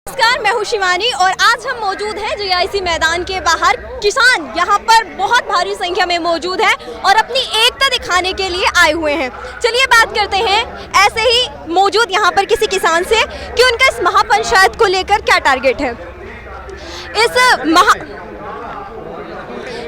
नमस्कार, मैं हूं शिवानी और आज हम मौजूद हैं जीआईसी मैदान के बाहर। किसान यहां पर बहुत भारी संख्या में मौजूद हैं और अपनी एकता दिखाने के लिए आए हुए हैं। चलिए बात करते हैं ऐसे ही मौजूद यहां पर किसी किसान से कि उनका इस महापंचायत को लेकर क्या टारगेट है।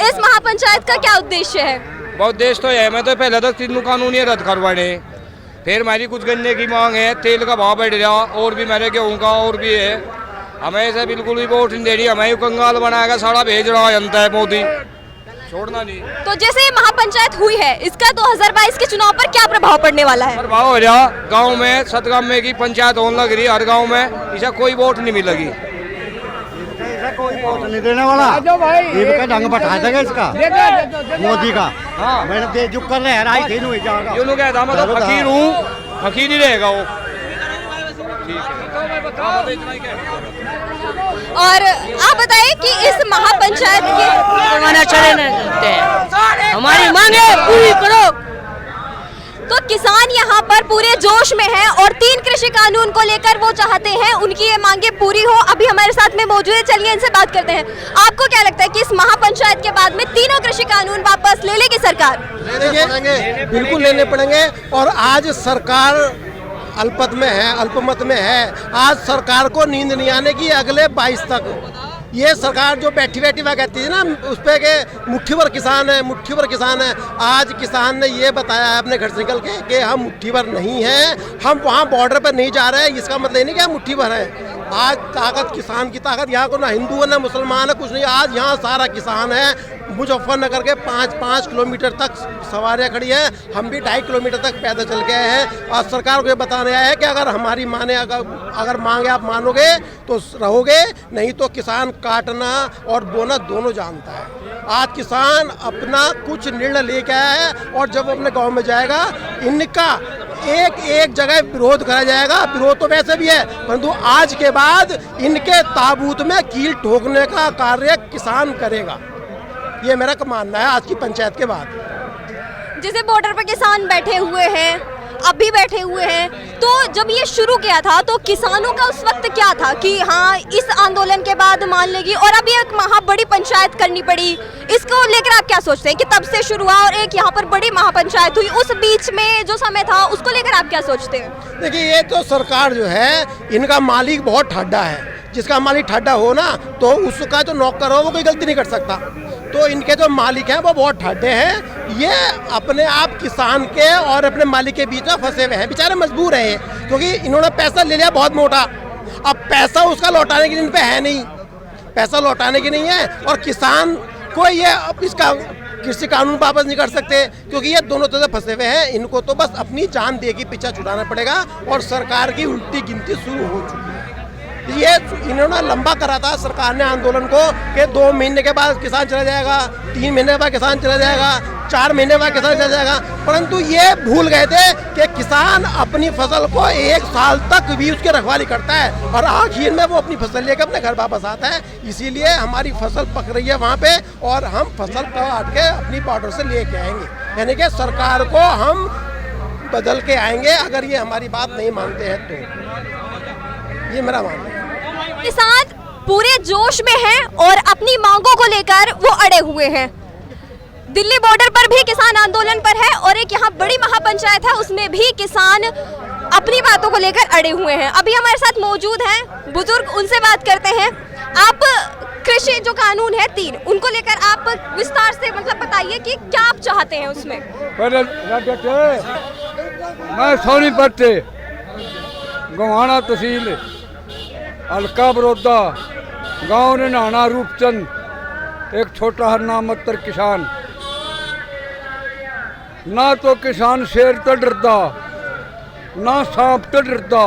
इस महापंचायत का क्या उद्देश्य है? बहुत उद्देश्य तो है, मैं तो पहले तो 3 कानून ही रद्द करवाने, फिर हमारी कुछ गन्ने की मांग है, तेल का भाव बढ़ रहा और भी मेरे गेहूँ का और भी है। हमें ऐसे बिल्कुल भी वोट नहीं दे रही, हमें कंगाल बनाएगा, सारा भेज रहा जनता है मोदी, छोड़ना नहीं। तो जैसे ये महापंचायत हुई है, इसका 2022 के चुनाव पर क्या प्रभाव पड़ने वाला है? प्रभाव हो रहा गाँव में, सतगाम में की पंचायत होने लग रही, हर गाँव में इसे कोई वोट नहीं मिलेगी। कोई वोट नहीं देने वाला, ये ढंग बैठा देगा इसका मोदी का। हाँ, मैंने जो कर रहे हैं यूँ कहता मैं तो फकीर हूँ, फकीर ही रहेगा वो। और आप बताइए कि इस महापंचायत के हमारी मांगे पूरी करो। तो किसान यहाँ पर पूरे जोश में हैं और 3 कृषि कानून को लेकर वो चाहते हैं उनकी ये मांगे पूरी हो। अभी हमारे साथ में मौजूद है, चलिए इनसे बात करते हैं। आपको क्या लगता है कि इस महापंचायत के बाद में तीनों कृषि कानून वापस ले लेगी सरकार? बिल्कुल लेने पड़ेंगे। और आज सरकार अल्पमत में है, अल्पमत में है। आज सरकार को नींद नहीं आने की अगले 22 तक। ये सरकार जो बैठी बैठी वह कहती है ना उस पे के मुट्ठी भर किसान है, मुट्ठी भर किसान है। आज किसान ने ये बताया है अपने घर से निकल के कि हम मुट्ठी भर नहीं हैं, हम वहाँ बॉर्डर पर नहीं जा रहे हैं। इसका मतलब ये नहीं कि हम मुट्ठी भर है। आज ताकत, किसान की ताकत, यहाँ को ना हिंदू है ना मुसलमान है, कुछ नहीं। आज यहाँ सारा किसान है। मुजफ्फरनगर के 5-5 किलोमीटर तक सवारियाँ खड़ी हैं, हम भी 2.5 किलोमीटर तक पैदल चल गए हैं। और सरकार को ये बताने आया है कि अगर हमारी माने अगर मांगे आप मानोगे तो रहोगे, नहीं तो किसान काटना और बोना दोनों जानता है। आज किसान अपना कुछ निर्णय लेके आया है और जब अपने गाँव में जाएगा इनका एक जगह विरोध करा जाएगा। विरोध तो वैसे भी है, परंतु आज के बाद इनके ताबूत में कील ठोकने का कार्य किसान करेगा। ये मेरा मानना है आज की पंचायत के बाद। जैसे बॉर्डर पर किसान बैठे हुए हैं, अब भी बैठे हुए हैं, तो जब ये शुरू किया था तो किसानों का उस वक्त क्या था कि हाँ इस आंदोलन के बाद मान लेगी, और अभी एक बड़ी पंचायत करनी पड़ी, इसको लेकर आप क्या सोचते हैं कि तब से शुरू हुआ और एक यहाँ पर बड़ी महापंचायत हुई, उस बीच में जो समय था उसको लेकर आप क्या सोचते हैं? देखिए, ये तो सरकार जो है इनका मालिक बहुत ठाड्डा है। जिसका मालिक ठाड्डा हो ना तो उसका जो नौकर हो वो कोई गलती नहीं कर सकता। तो इनके जो मालिक हैं वो बहुत ठाड्डे हैं। ये अपने आप किसान के और अपने मालिक के बीच में फंसे हुए हैं, बेचारे मजबूर हैं क्योंकि इन्होंने पैसा ले लिया बहुत मोटा। अब पैसा उसका लौटाने की इन पे है नहीं, पैसा लौटाने की नहीं है। और किसान को ये इसका कृषि कानून वापस नहीं कर सकते क्योंकि ये दोनों तरह फंसे हुए हैं। इनको तो बस अपनी जान दे के पीछा छुड़ाना पड़ेगा और सरकार की उल्टी गिनती शुरू हो चुकी है। ये इन्होंने लंबा करा था सरकार ने आंदोलन को कि 2 महीने के बाद किसान चला जाएगा, 3 महीने के बाद किसान चला जाएगा, 4 महीने बाद किसान चला जाएगा, परंतु ये भूल गए थे कि किसान अपनी फसल को 1 साल तक भी उसकी रखवाली करता है और आखिर में वो अपनी फसल लेकर अपने घर वापस आता है। इसीलिए हमारी फसल पक रही है वहाँ पे और हम फसल काट के अपनी बॉर्डर से लेके आएंगे, यानी कि सरकार को हम बदल के आएंगे अगर ये हमारी बात नहीं मानते हैं तो। ये मेरा मानना है। किसान पूरे जोश में हैं और अपनी मांगों को लेकर वो अड़े हुए हैं। दिल्ली बॉर्डर पर भी किसान आंदोलन पर है और एक यहाँ बड़ी महापंचायत है, उसमें भी किसान अपनी बातों को लेकर अड़े हुए हैं। अभी हमारे साथ मौजूद हैं बुजुर्ग, उनसे बात करते हैं। आप कृषि जो कानून है 3, उनको लेकर आप विस्तार से मतलब बताइए कि क्या आप चाहते हैं उसमें? मैं सोनीपत गोहाना तहसील हल्का बड़ौदा, गांव नहाना रूपचंद, एक छोटा हरना मत्तर किसान। ना तो किसान शेर तो डरता, ना सांप तो डरता।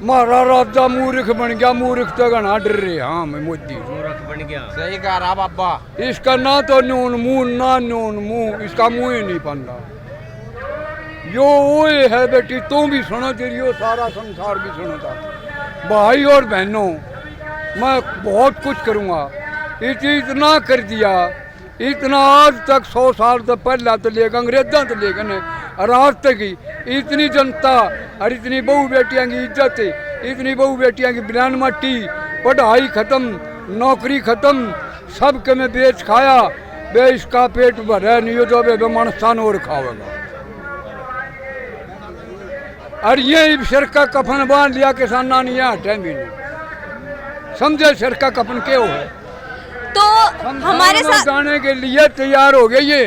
मारा राजा मूर्ख बन गया, मूर्ख तो घना डर रहे। हाँ मैं मोदी मूर्ख बन गया, सही कह रहा बाबा। इसका ना तो नून मुंह ना नून मुंह, इसका मुंह ही नहीं बनता। यो वो है बेटी, तुम भी सुनो तेरी सारा संसार भी सुनता। भाई और बहनों, मैं बहुत कुछ करूँगा, इतना कर दिया, इतना आज तक 100 साल तो पहला तो लेकर अंग्रेजा तो लेकर और आज तक ही इतनी जनता और इतनी बहू बेटियां की इज्जत है। इतनी बहू बेटियां की बिरान मट्टी, पढ़ाई खत्म, नौकरी खत्म, सब के में बेच खाया, बे इसका पेट भरा नहीं हो तो बे मनसान और खावेगा। और ये सिर का कफन बांध लिया किसाना नहीं हटे भी नहीं, समझे सिर का कफन क्यों है। तो हमारे साथ जाने के लिए तैयार हो गए। ये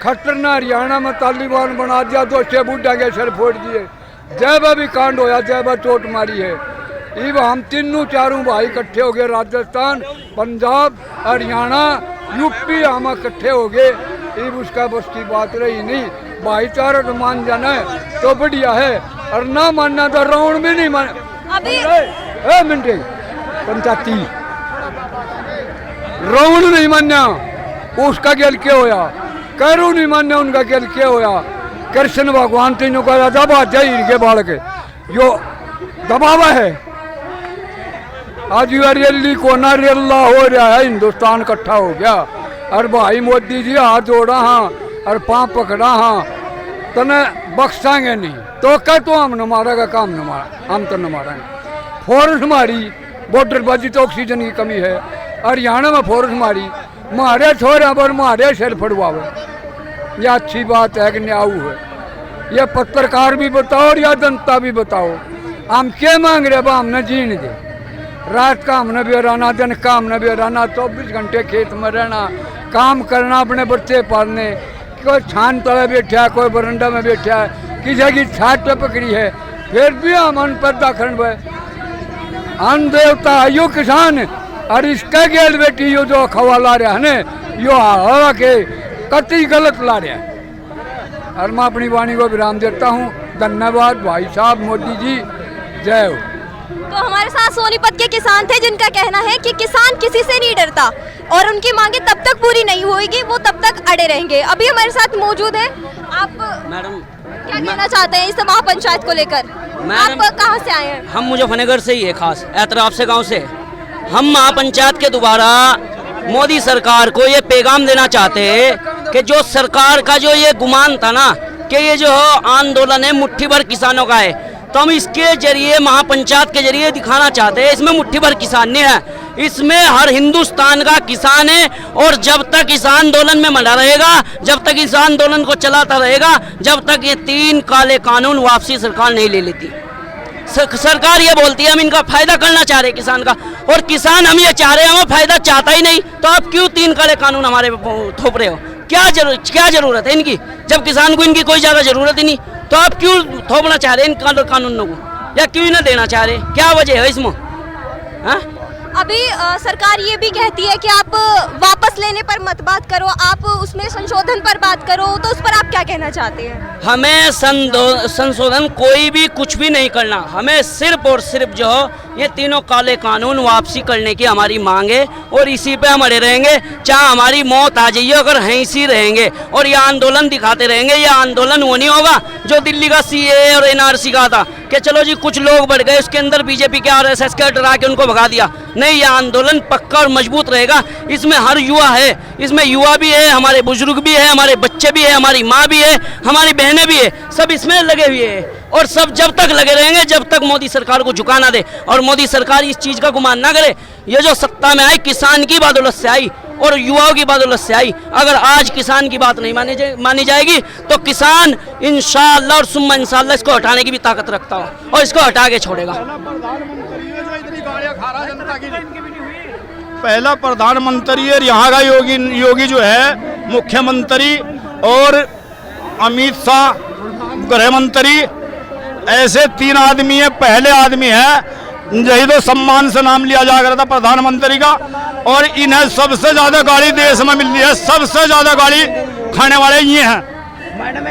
खट्टर ने हरियाणा में तालिबान बना दिया, 2 बूढ़ा के सिर फोड़ दिए, जैबा भी कांड होया, जैबा चोट मारी है। इब हम तीनों चारों भाई इकट्ठे हो गए, राजस्थान, पंजाब, हरियाणा, यूपी, हम इकट्ठे हो गए। इब उसका बस की बात रही नहीं, भाईचारा तो मान जाना है तो बढ़िया है, और ना मानना तो राउंड भी नहीं मान। अभी मिनटे पंचायती राउंड नहीं मान्या, उसका गेल क्या होया, करू नहीं मान्या, उनका गेल क्या होया। कृष्ण भगवान तीनों का दबा जाए के बाल के जो दबावा है। आज रेली को ना रेला हो रहा है, हिंदुस्तान इकट्ठा हो गया। और भाई मोदी जी हाथ जोड़ा हाँ और पाँव पकड़ा हाँ, तने बख्शांगे नहीं तो क्या, तो हम न मारेगा काम न मारा, हम तो न मारेंगे। फोर्स मारी, बॉर्डर बाजी तो ऑक्सीजन की कमी है, हरियाणा में फोर्स मारी, मारे छोरे पर मारे सिर फड़वावे, यह अच्छी बात है कि न्याऊ है। यह पत्रकार भी बताओ और या जनता भी बताओ, हम क्या मांग रहे, हमने जीने दे, रात का हमने भी रहना, दिन का हमने भी रहना, 24 घंटे खेत में रहना, काम करना, अपने बच्चे पालने। कोई छान तले बैठा है, कोई बरंडा में बैठा है, किसी की छाट पे पकड़ी है, फिर भी हम अन्न पैदा करने, अन्न देवता यो किसान। और इसका गेल बेटी यो जो खवा ला रहा है ने, यो हवा के कतई गलत ला रहा है। और मैं अपनी वाणी को विराम देता हूँ। धन्यवाद भाई साहब, मोदी जी, जय हो। तो हमारे साथ सोनीपत के किसान थे जिनका कहना है कि किसान किसी से नहीं डरता और उनकी मांगे तब तक पूरी नहीं होगी, वो तब तक अड़े रहेंगे। अभी हमारे साथ मौजूद है, आप मैडम क्या कहना चाहते हैं इस महापंचायत को लेकर? आप कहाँ से आए हैं? हम मुजफ्फरनगर से ही है, खास एतराफ से गांव से। हम महापंचायत के द्वारा मोदी सरकार को ये पैगाम देना चाहते हैं कि जो सरकार का जो ये गुमान था ना कि ये जो आंदोलन है मुट्ठी भर किसानों का है, तो हम इसके जरिए महापंचायत के जरिए दिखाना चाहते हैं इसमें मुट्ठी भर किसान नहीं है, इसमें हर हिंदुस्तान का किसान है। और जब तक इस आंदोलन में मना रहेगा, जब तक इस आंदोलन को चलाता रहेगा, जब तक ये 3 काले कानून वापसी सरकार नहीं ले लेती। सरकार ये बोलती है हम इनका फायदा करना चाह रहे किसान का, और किसान हम ये चाह रहे हैं, हमें फायदा चाहता ही नहीं, तो आप क्यों 3 काले कानून हमारे थोप रहे हो? क्या जरूरत है इनकी, जब किसान को इनकी कोई ज्यादा जरूरत ही नहीं, तो आप क्यों थोपना चाह रहे हैं इन कानूनों को, या क्यों ना देना चाह रहे? क्या वजह है इसमें? हाँ? अभी सरकार ये भी कहती है कि आप वापस लेने पर मत बात करो, आप उसमें संशोधन पर बात करो, तो उस पर आप क्या कहना चाहते हैं? हमें संशोधन कोई भी कुछ भी नहीं करना, हमें सिर्फ और सिर्फ जो ये 3 काले कानून वापसी करने की हमारी मांग है, और इसी पे हम अड़े रहेंगे, चाहे हमारी मौत आ जाइए, अगर ऐसी रहेंगे और ये आंदोलन दिखाते रहेंगे। ये आंदोलन वो नहीं होगा जो दिल्ली का CAA और NRC का था कि चलो जी कुछ लोग बढ़ गए, उसके अंदर बीजेपी के RSS के डरा के उनको भगा दिया। नहीं, ये आंदोलन पक्का और मजबूत रहेगा। इसमें हर युवा है, इसमें युवा भी है, हमारे बुजुर्ग भी है, हमारे बच्चे भी है, हमारी माँ भी है, हमारी बहनें भी है, सब इसमें लगे हुए हैं। और सब जब तक लगे रहेंगे जब तक मोदी सरकार को झुका ना दे, और मोदी सरकार इस चीज़ का गुमान ना करे। ये जो सत्ता में आई किसान की बदौलत से आई और युवाओं की बदौलत से आई। अगर आज किसान की बात नहीं मानी जाएगी तो किसान इंशाअल्लाह और सुम्मा इंशाअल्लाह इसको हटाने की भी ताकत रखता हो और इसको हटा के छोड़ेगा। पहला प्रधानमंत्री और यहाँ का योगी जो है मुख्यमंत्री, और अमित शाह गृह मंत्री, ऐसे 3 आदमी है। पहले आदमी है यही तो सम्मान से नाम लिया जा रहा था प्रधानमंत्री का, और इन्हें सबसे ज्यादा गाड़ी देश में मिल रही है, सबसे ज्यादा गाड़ी खाने वाले ये हैं। मैडम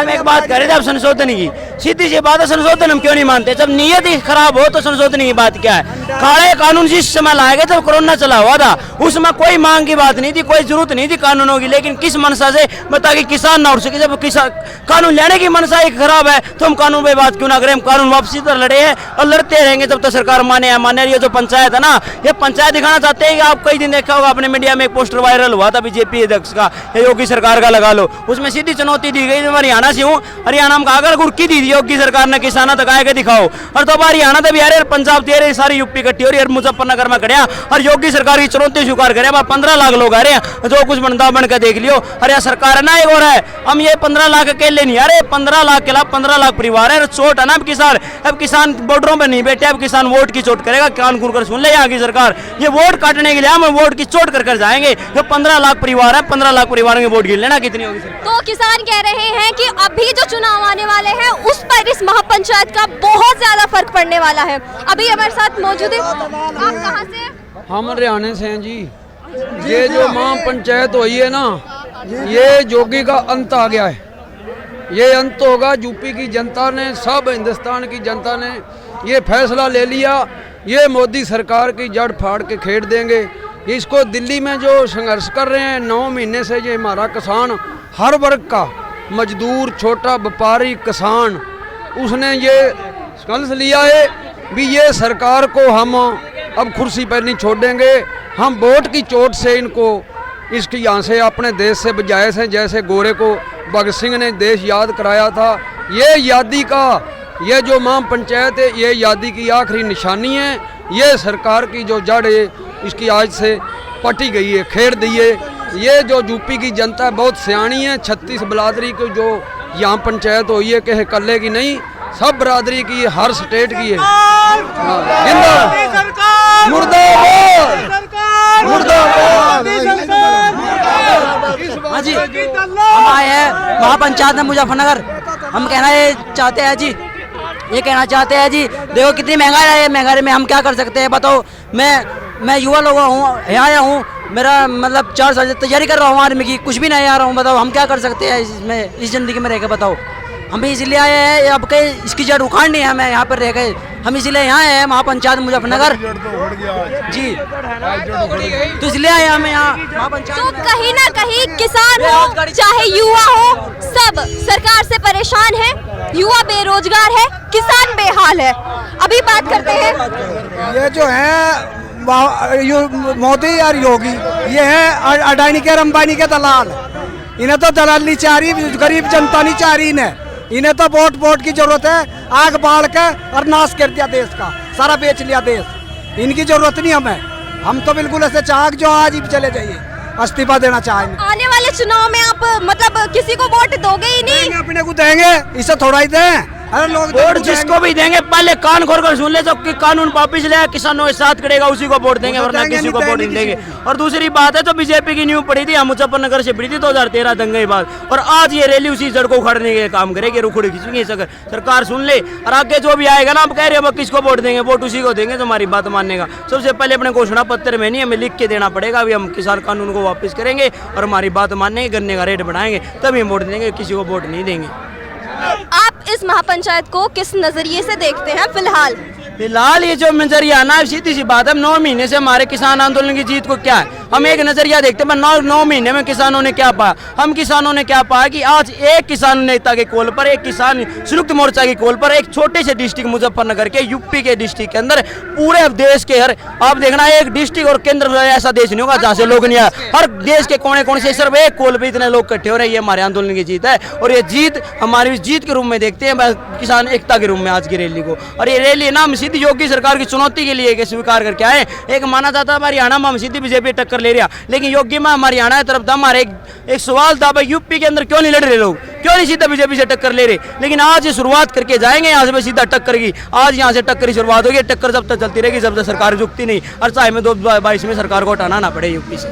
एक बात कह रहे थे आप संशोधन की, सीधी सी बात है, संशोधन हम क्यों नहीं मानते? जब नीयत ही खराब हो तो संशोधन की बात क्या है? काले कानून जिस समय लाए गए जब कोरोना चला हुआ था उसमें कोई मांग की बात नहीं थी, कोई जरूरत नहीं थी कानूनों की, लेकिन किस मनसा से बता कि किसान ना उठ सके। जब किसान कानून लेने की मनसा ही खराब है तो हम कानून पे बात क्यों ना करें। हम कानून वापसी तो लड़े हैं और लड़ते रहेंगे जब तक सरकार माने। ये जो पंचायत है ना, ये पंचायत दिखाना चाहते हैं कि आप कई दिन देखा होगा अपने मीडिया में एक पोस्टर वायरल हुआ था बीजेपी अध्यक्ष का, योगी सरकार का लगा लो, उसमें सीधी चुनौती दी गई। मैं हरियाणा से हूँ, हरियाणा में अगर गुरकी दी योगी सरकार ने किसानों तक आए के दिखाओ, और तो हरियाणा तो बिहार पंजाब दे रहे सारी यूपी इकट्ठी हो रही है मुजफ्फरनगर में खड़े और योगी सरकार की चुनौती स्वीकार करे। 15 लाख लोग आ रहे हैं, जो कुछ बनता बन के देख लियो। अरे सरकार है ना एक और है, हम ये 15 लाख अकेले नहीं आ रहे, 15 लाख के अलावा 15 लाख परिवार है। चोट है ना अब किसान बॉर्डरों पर नहीं बैठे, अब किसान वोट की चोट करेगा। कान खुल कर सुन ले यहाँ की सरकार, ये वोट काटने के लिए हम वोट की चोट कर जाएंगे। जो 15 लाख परिवार है, 15 लाख परिवारों के वोट गिन लेना कितनी होगी। तो किसान कह रहे हैं कि अभी जो चुनाव आने वाले हैं उस पर इस महापंचायत का बहुत ज्यादा फर्क पड़ने वाला है। अभी हमारे साथ मौजूद है, आप कहाँ से हैं? हम हरियाणा से हैं जी। ये जो महापंचायत हुई है ना, ये जोगी का अंत आ गया है। ये अंत होगा। यूपी की जनता ने, सब हिंदुस्तान की जनता ने ये फैसला ले लिया, ये मोदी सरकार की जड़ फाड़ के खेड़ देंगे। इसको दिल्ली में जो संघर्ष कर रहे हैं 9 महीने से, ये हमारा किसान हर वर्ग का, मजदूर, छोटा व्यापारी, किसान, उसने ये संघर्ष लिया है भी ये सरकार को हम अब कुर्सी पर नहीं छोड़ेंगे। हम वोट की चोट से इनको इसकी यहाँ से अपने देश से बजाए से, जैसे गोरे को भगत सिंह ने देश याद कराया था। ये यादी का, ये जो महापंचायत है, ये यादी की आखिरी निशानी है। ये सरकार की जो जड़ है इसकी आज से पटी गई है, खेड़ दी है। ये जो यूपी की जनता बहुत सियाणी है, 36 बिरादरी की जो यहाँ पंचायत हुई है, कहे कल्ले की नहीं, सब बिरादरी की है, हर स्टेट की है। हाँ जी, हम आए हैं महापंचायत में मुजफ्फरनगर। हम कहना ये चाहते हैं जी, ये कहना चाहते हैं जी, देखो कितनी महंगाई है, महंगाई में हम क्या कर सकते हैं बताओ। मैं युवा लोग हूँ, यहाँ आया हूँ, मेरा मतलब 4 साल से तैयारी कर रहा हूँ आर्मी की, कुछ भी नहीं आ रहा हूँ। बताओ हम क्या कर सकते हैं इसमें, इस ज़िंदगी में रह के बताओ। हम भी इसलिए आए हैं, अब कहीं इसकी जड़ उखाड़नी है हमें यहाँ पर रह गए, हम इसलिए यहाँ आए हैं महापंचायत मुजफ्फरनगर जी, तो इसलिए आए हमें यहाँ महापंचायत। तो कहीं ना कहीं किसान हो चाहे युवा हो, सब सरकार से परेशान है। युवा बेरोजगार है, किसान बेहाल है। अभी बात करते हैं, ये जो है मोदी और योगी, ये है अडानी के, अंबानी के दलाल। इन्हें तो दलाली चाह रही, गरीब जनता नहीं चाह रही। इन्हें तो वोट की जरूरत है, आग बाढ़ के और नाश कर दिया देश का, सारा बेच लिया देश। इनकी जरूरत नहीं हमें, हम तो बिल्कुल ऐसे चाह जो आज ही चले जाइए, इस्तीफा देना चाहेंगे। आने वाले चुनाव में आप मतलब किसी को वोट दोगे ही नहीं? अपने को देंगे, इसे थोड़ा ही दें। अरे लोग वोट जिसको भी देंगे पहले कान खोल कर सुन ले, जो कि कानून वापिस ले, किसानों के साथ करेगा उसी को वोट देंगे, वरना किसी को वोट नहीं देंगे। और दूसरी बात है, तो बीजेपी की न्यू पड़ी थी, मुजफ्फरनगर से पड़ी थी 2013 दंगे के बाद, और आज ये रैली उसी जड़ को उखाड़ने के काम करेगी, रुखड़ी खींचेंगे। सरकार सुन ले, और आगे जो भी आएगा ना, हम कह रहे हैं किसको वोट देंगे, वोट उसी को देंगे जो हमारी बात मानने का। सबसे पहले अपने घोषणा पत्र में नहीं, हमें लिख के देना पड़ेगा, अभी हम किसान कानून को वापस करेंगे और हमारी बात मानेंगे, गन्ने का रेट बढ़ाएंगे, तभी हम वोट देंगे, किसी को वोट नहीं देंगे। आप इस महापंचायत को किस नजरिए से देखते हैं फिलहाल? ये जो नजरिया ना, सीधी सी बात है, 9 महीने से हमारे किसान आंदोलन की जीत को क्या है, हम एक नजरिया देखते हैं। 9 महीने में किसानों ने क्या पाया? हम किसानों ने क्या पाया कि आज एक किसान नेता के कॉल पर, एक किसान संयुक्त मोर्चा की कॉल पर, एक छोटे से डिस्ट्रिक्ट मुजफ्फरनगर के, यूपी के डिस्ट्रिक्ट के अंदर, पूरे देश के हर, आप देखना एक डिस्ट्रिक्ट और केंद्र ऐसा देश नहीं होगा जहाँ से लोग नहीं आए, हर देश के कोने कोने से सिर्फ एक कॉल पर इतने लोग इकट्ठे हो रहे हैं। ये हमारे आंदोलन की जीत है, और ये जीत हमारी जीत के रूप में देखते हैं, किसान एकता के रूप में आज की रैली को। और ये रैली ना हम सीधी योगी सरकार की चुनौती के लिए स्वीकार करके आए। एक माना जाता है हमारी हरियाणा में हम सीधी बीजेपी टक्कर ले रहा, लेकिन योगी में हमारी हरियाणा की तरफ था। हमारे एक सवाल था, भाई यूपी के अंदर क्यों नहीं लड़ रहे लोग, क्यों नहीं सीधा बीजेपी से टक्कर ले रहे? लेकिन आज ये शुरुआत करके जाएंगे यहाँ से सीधा टक्कर की। आज यहाँ से टक्कर की शुरुआत होगी, टक्कर जब तक चलती रहेगी जब तक सरकार झुकती नहीं, और चाहे में 2022 में सरकार को हटाना ना पड़े यूपी से।